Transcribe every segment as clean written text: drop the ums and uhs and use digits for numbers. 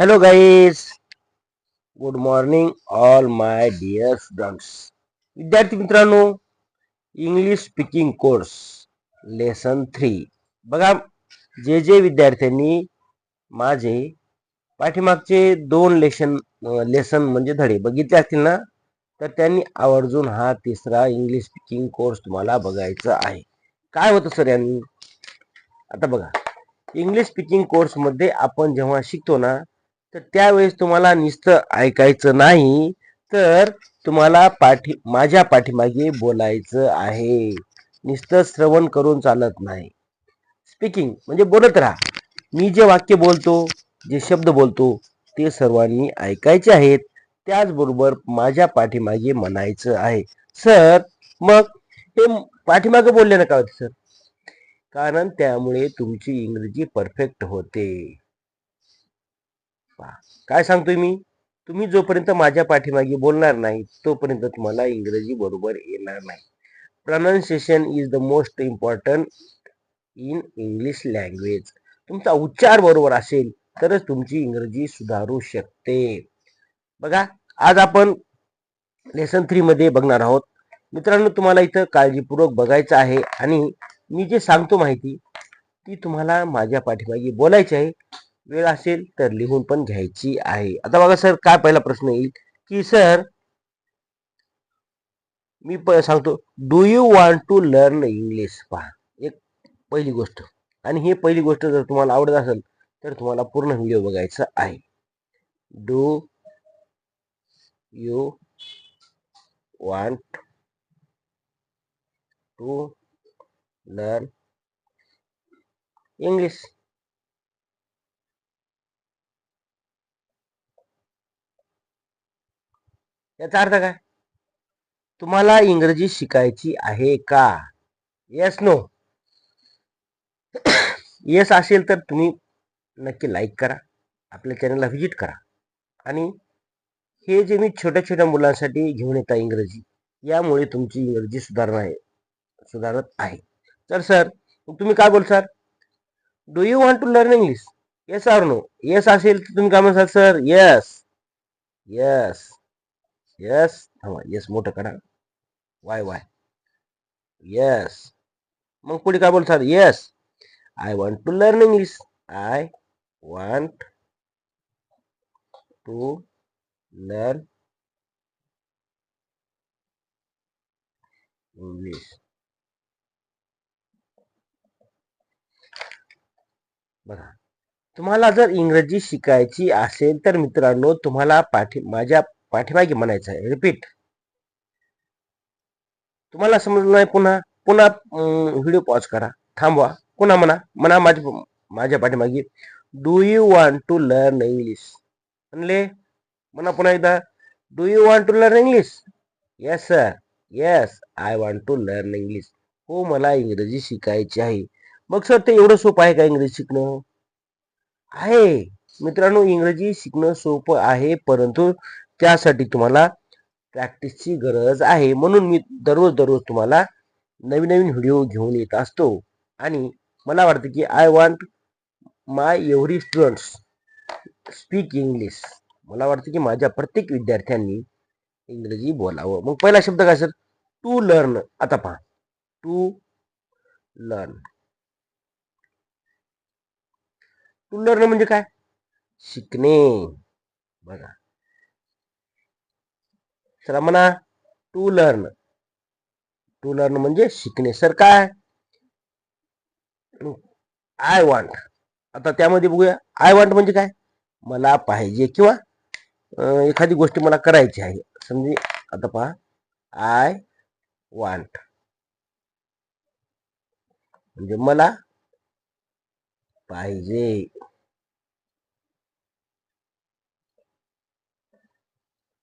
Hello guys, good morning all my dear students. विद्यार्थी मित्रांनो, English speaking course lesson 3 बघा. जे विद्यार्थ्यांनी माझे पाठीमागचे 2 लेसन म्हणजे धडे बघितले असतील ना, तर त्यांनी आवर्जून हा तिसरा इंग्लिश स्पीकिंग कोर्स तुम्हाला बघायचा आहे. काय होतं सर यांनी? आता बघा, इंग्लिश स्पीकिंग कोर्स मध्ये आपण जेव्हा शिकतो ना, तर त्यावेळेस तुम्हाला नुसतं ऐकायचं नाही, तर तुम्हाला माझ्या पाठीमागे बोलायचं आहे. नुसतं श्रवण करून चालत नाही. स्पीकिंग म्हणजे बोलत राहा. मी जे वाक्य बोलतो, जे शब्द बोलतो, ते सर्वांनी ऐकायचे आहेत. त्याचबरोबर माझ्या पाठीमागे म्हणायचं आहे. सर, मग हे पाठीमागे बोलले ना, काय होते सर? कारण त्यामुळे तुमची इंग्रजी परफेक्ट होते. काय सांगतोय मी? तुम्ही जोपर्यंत माझ्या पाठीमागे बोलणार नाही, तोपर्यंत तुम्हाला इंग्रजी बरोबर येणार नाही. Pronunciation is the most important in English language. तुमचा उच्चार बरोबर असेल तरच तुमची इंग्रजी सुधारू शकते. बघा, आज आपण लेसन 3 मध्ये बघणार आहोत. मित्रांनो, तुम्हाला इथं काळजीपूर्वक बघायचं आहे आणि मी जे सांगतो माहिती ती तुम्हाला माझ्या पाठीमागे बोलायची आहे. वेळ असेल तर लिहून पण घ्यायची आहे. आता बघा सर, काय पहिला प्रश्न येईल की सर, मी सांगतो, do you want to learn English? पहा, एक पहिली गोष्ट. आणि ही पहिली गोष्ट जर तुम्हाला आवडत असेल तर तुम्हाला पूर्ण व्हिडिओ बघायचा आहे. Do you want to learn English? याचा अर्थ काय? तुम्हाला इंग्रजी शिकायची आहे का? Yes, no? येस असेल तर तुम्ही नक्की लाईक करा, आपल्या चॅनलला व्हिजिट करा. आणि हे जे मी छोट्या छोट्या मुलांसाठी घेऊन येता इंग्रजी, यामुळे तुमची इंग्रजी सुधारत आहे. तर सर, तुम्ही काय बोल sir? Do you want to learn English? Yes or no? Yes असेल तर तुम्ही काय म्हणसाल sir? Yes, yes, yes. Yes मोठं करा. Y Y. येस. मग पुढे काय बोल sir? Yes, I want to learn English. I want to learn English. बघा, तुम्हाला जर इंग्रजी शिकायची असेल तर मित्रांनो, तुम्हाला माझ्या पाठीमागे म्हणायचं आहे. रिपीट. तुम्हाला समजलं नाही, पुन्हा पुन्हा व्हिडिओ पॉज करा, थांबवा, पुन्हा म्हणा माझ्या पाठीमागे, do you want to learn English? म्हणले, म्हणा पुन्हा एकदा, do you want to learn English? Yes sir, yes, I want to learn English. हो, मला इंग्रजी शिकायची आहे. मग सर, ते एवढं सोपं आहे का इंग्रजी शिकणं? आहे मित्रांनो, इंग्रजी शिकणं सोपं आहे, परंतु त्यासाठी तुम्हाला प्रॅक्टिसची गरज आहे. म्हणून मी दररोज तुम्हाला नवीन नवीन व्हिडिओ घेऊन येत असतो. आणि मला वाटतं की I want my every students speak English. मला वाटतं की माझ्या प्रत्येक विद्यार्थ्यांनी इंग्रजी बोलावं. मग पहिला शब्द काय सर? To learn. आता पहा, टू लर्न. टू लर्न म्हणजे काय? शिकणे. बघा, चला म्हणा, टू लर्न. टू लर्न म्हणजे शिकणे. सर काय? I want. आता त्यामध्ये बघूया, आय वॉन्ट म्हणजे काय? मला पाहिजे किंवा एखादी गोष्ट मला करायची आहे. समजे आता पहा, आय वॉन्ट म्हणजे मला पाहिजे.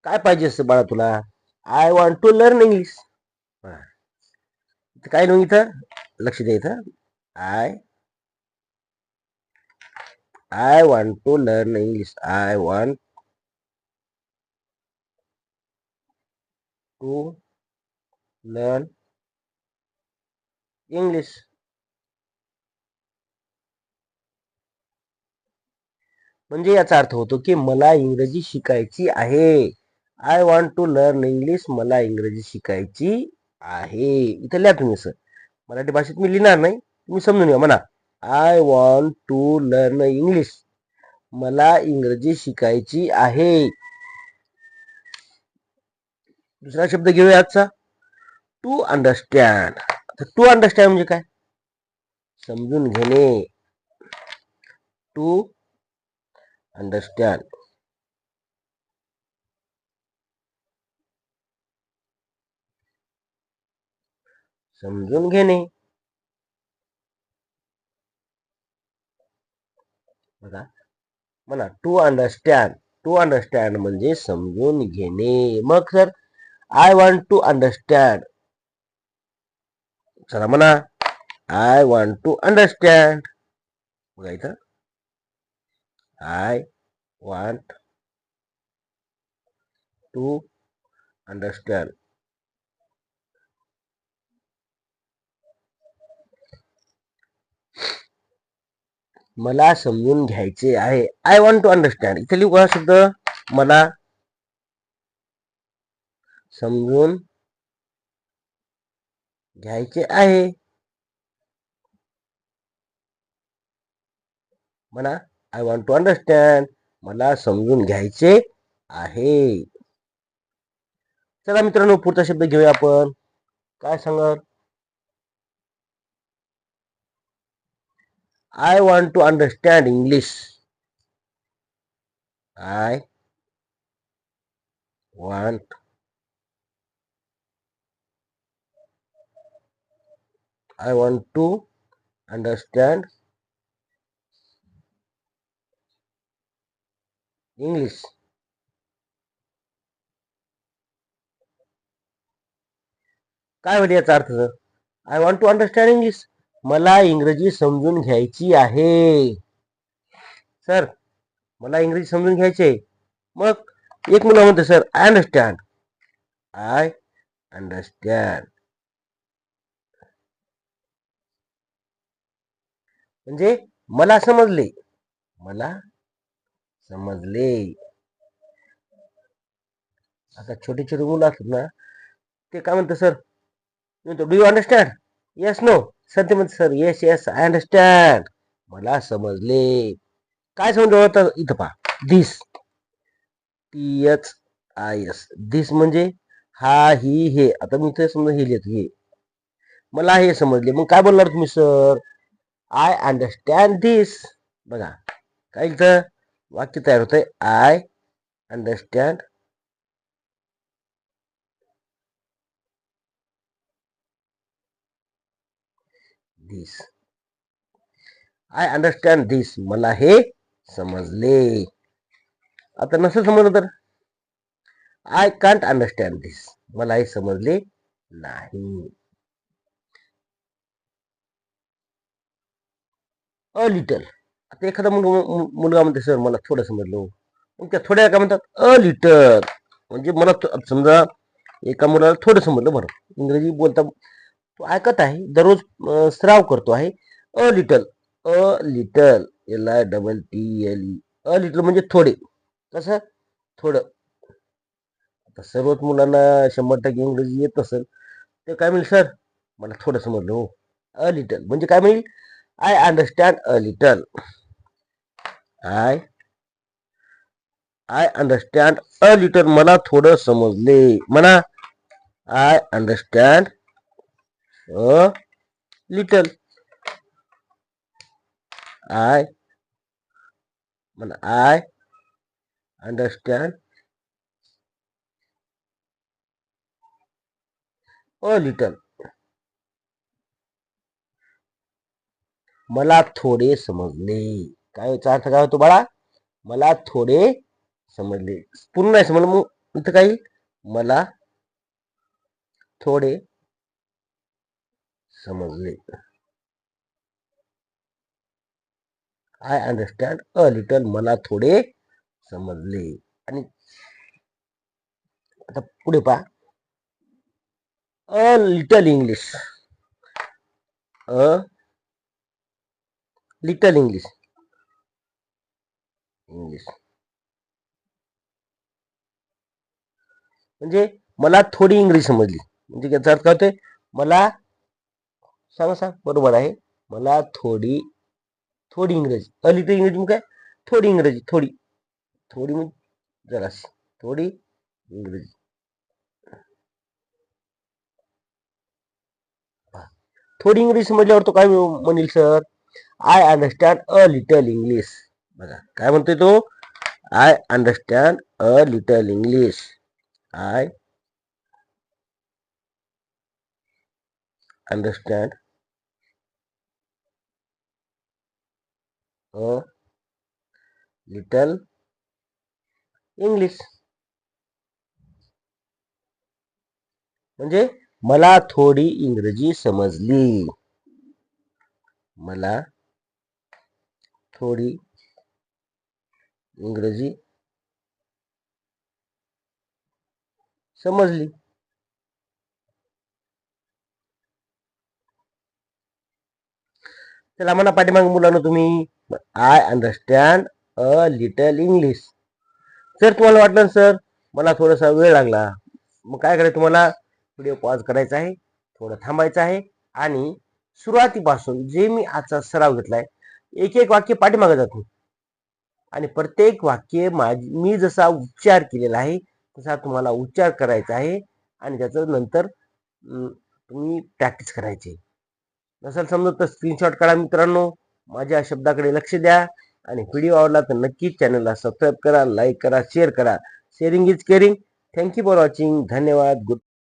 काय पाहिजे असं बाळा तुला? I want to learn English. काय नाही इथं, लक्ष द्यायचं. I I want to learn English. I want to learn English. म्हणजे याचा अर्थ होतो की मला इंग्रजी शिकायची आहे. I want to learn English. मला इंग्रजी शिकायची आहे. इथे लिहा तुम्ही सर. मराठी भाषेत मी लिहिणार नाही, तुम्ही समजून घ्या. म्हणा I want to learn English. मला इंग्रजी शिकायची आहे. दुसरा शब्द घेऊया आजचा, टू अंडरस्टँड. टू अंडरस्टँड म्हणजे काय? समजून घेणे. To understand. समजून घेणे. बघा म्हणा टू अंडरस्टँड. टू अंडरस्टँड म्हणजे समजून घेणे. मग sir I want to understand. चला म्हणा आय वॉन्ट टू अंडरस्टँड. बघा इथं आय वॉन्ट टू अंडरस्टँड. मला समजून घ्यायचे आहे. I want to understand. इथे लिहू का शब्द मला समजून घ्यायचे आहे. म्हणा आय वॉन्ट टू अंडरस्टँड. मला समजून घ्यायचे आहे. चला मित्रांनो पुढचा शब्द घेऊया आपण. काय सांगत? I want to understand English. I want to understand English. काय म्हणजे याचा अर्थ? I want to understand English. मला इंग्रजी समजून घ्यायची आहे. सर मला इंग्रजी समजून घ्यायची आहे. मग एक मुलं म्हणते sir I understand. I understand म्हणजे मला समजले. मला समजले. आता छोटे छोटे मुलं असतात ना, ते काय म्हणतात sir, do you understand? Yes no. Sir ते म्हणते sir yes yes I understand. मला समजले. काय समजलं इथं पहा, दिस. THIS. दिस म्हणजे हा ही हे. आता मी इथे समजा हे लिहितो हे. मला हे समजले. मग काय बोलणार तुम्ही सर? आय अंडरस्टँड दिस. बघा काय इथं वाक्य तयार होतंय. I understand this. I understand this. मला हे समजले. आता नसेल समजलं तर आय कांट अंडरस्टँड दिस. मला हे समजले नाही. A little. आता एखादा मुलगा म्हणते सर मला थोडं समजलं. मग त्या थोड्या काय म्हणतात? A little. म्हणजे मला समजा एका मुलाला थोडं समजलं. बरं इंग्रजी बोलता तो ऐकत आहे, दररोज सराव करतो आहे. A little. A little. LITTLE. A little म्हणजे थोडे. कसं? थोडं. आता सर्वच मुलांना 100% इंग्रजी येत असेल ते काय म्हणेल सर मला थोडं समजलं हो. अ लिटल म्हणजे काय म्हणेल? I understand a little. I understand a little. मला थोडं समजले. म्हणा I understand a little. I म्हणा आय अंडरस्टँड अ लिटल. मला थोडे समजले. काय याचा अर्थ काय होतो बाळा? मला थोडे समजले. पूर्ण नाही समजलं मग इथं काही मला थोडे समजले. I understand a little. मला थोडे समजले. आणि आता पुढे पहा. A little English. A little English. English म्हणजे मला थोडी इंग्रजी समजली, म्हणजे याचा अर्थ काय होतोय, मला सांगा सांग बरोबर आहे, मला थोडी थोडी इंग्रजी, लिटल इंग्रजी म्हणजे काय, थोडी इंग्रजी, थोडी थोडी म्हणजे जराशी, थोडी इंग्रजी. थोडी इंग्लिश समजल्यावर तो काय म्हणेल sir, I understand a little English. बघा काय म्हणतोय तो, I understand a little English. I understand a little English. म्हणजे मला थोडी इंग्रजी समजली, मला थोडी इंग्रजी समजली. चला म्हणा पाठीमाग मुलांना तुम्ही, I understand a little English. जर तुम्हाला वाटलं सर मला थोडासा वेळ लागला, मग काय करायचं, तुम्हाला व्हिडिओ पॉज करायचा आहे, थोडं थांबायचं आहे आणि सुरुवातीपासून जे मी आजचा सराव घेतलाय एक एक वाक्य पाठीमागे जातो आणि प्रत्येक वाक्य मी जसा उच्चार केलेला आहे तसा तुम्हाला उच्चार करायचा आहे आणि त्याचं नंतर तुम्ही प्रॅक्टिस करायची. नसेल समजत तर स्क्रीनशॉट काढा मित्रांनो, माझ्या शब्दाकडे लक्ष द्या आणि व्हिडिओ आवडला तर नक्कीच चॅनलला सबस्क्राईब करा, लाईक करा, शेअर करा. Sharing is caring. Thank you for watching. धन्यवाद. गुड